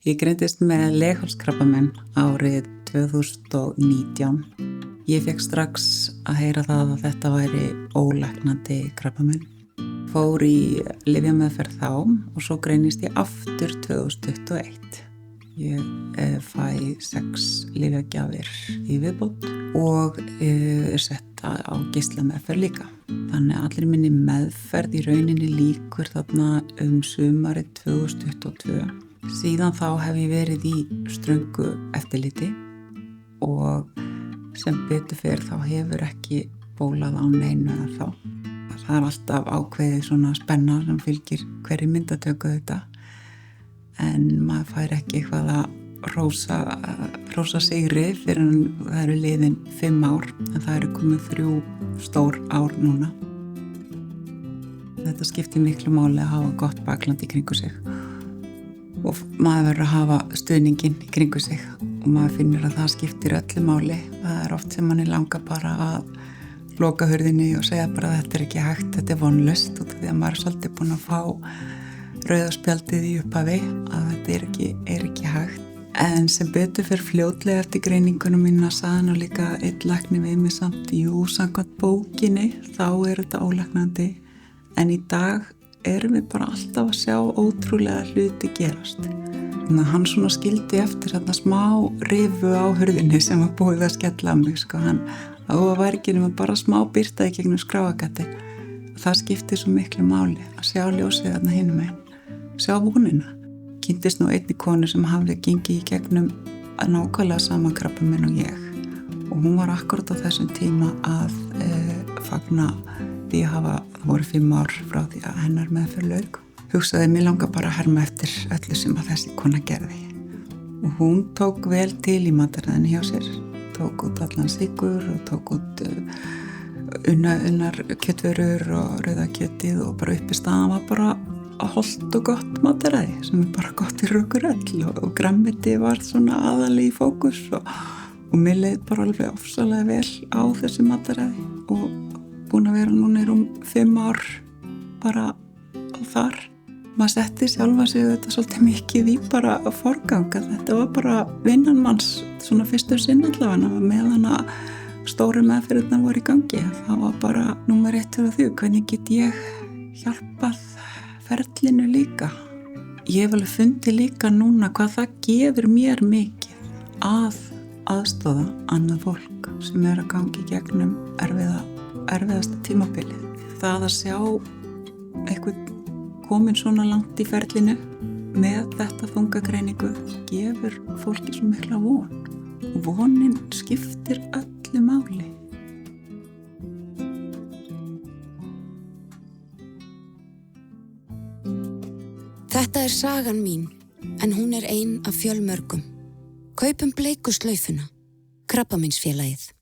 Ég greindist með leghálskrabbamein árið 2019. Ég fékk strax að heyra það að þetta væri ólæknandi krabbamein. Fór í lyfjameðferð þá og svo greinist ég aftur 2021. Ég fæ 6 lyfjagjafir í viðbót og sett á geislameðferð líka. Þannig að allir minni meðferð í rauninni lýkur þarna sumarið 2022. Síðan þá hef ég verið í ströngu eftirliti og sem betur fer þá hefur ekki bólað á neinu eða þá. Það alltaf ákveðið svona spenna sem fylgir hverri myndatöku þetta en maður fær ekki eitthvað að rósa sigri fyrir en það eru liðin 5 ár en það eru komið 3 stór ár núna. Þetta skiptir miklu máli að hafa gott bakland í kringu sig og maður verður að hafa stuðninginn í kringu sig og maður finnur að það skiptir öllu máli. Það oft sem manni langar bara að loka hurðinni og segja bara að þetta ekki hægt, þetta vonlaust út af því að maður svolítið búin að fá rauðaspjaldið í upphafi að þetta er ekki hægt. En sem betur fyrir fljótlega eftir greiningunum mína sagði nú líka einn læknir við mig samt, samkvæmt bókinni þá þetta ólæknandi en í dag erum við bara alltaf að sjá ótrúlega hluti gerast. Þannig að hann svona skildi eftir þarna smá rifu á hurðinni sem var búið að skella á mig, og það var ekki nema bara smá birta í gegnum skráargatið. Það skiptir svo miklu máli að sjá ljósið þarna hinum megin, sjá vonina. Kynntist nú einni konu sem hafði gengið í gegnum nákvæmlega sama krabbamein og ég og hún var akkurat á þessum tíma að fagna því að það voru 5 ár frá því að hennar meðferð lauk. Hugsaði mig langar bara að herma eftir öllu sem að þessi kona gerði og hún tók vel til í mataræðinu hjá sér. Tók út allan sykur og tók út unnar kjötvörur og rauðakjötið og bara uppi staðan var bara hollt og gott mataræði sem bara gott fyrir okkur öll og grænmeti var svona aðallega í fókus og mér leið bara alveg ofsalega vel á þessi mataræði og búin að vera núna í 5 ár bara þar. Maður setti sjálfa sig þetta svolítið mikið í bara forganga. Þetta var bara vinnan manns svona fyrstu sinn allavega meðan að stóru meðferðirnar voru í gangi. Það var bara númer 1 fyrir því, hvernig get ég hjálpað ferlinu líka. Ég hef alveg fundið líka núna hvað það gefur mér mikið að aðstoða annað fólk sem að gangi gegnum erfiðasta tímabilið. Það að sjá eitthvað komin svona langt í ferlinu með þetta þungagreiningu gefur fólki svo mikla von og vonin skiptir öllu máli. Þetta er sagan mín en hún er ein af fjölmörgum. Kaupum bleiku slaufuna, Krabbameinsfélagið.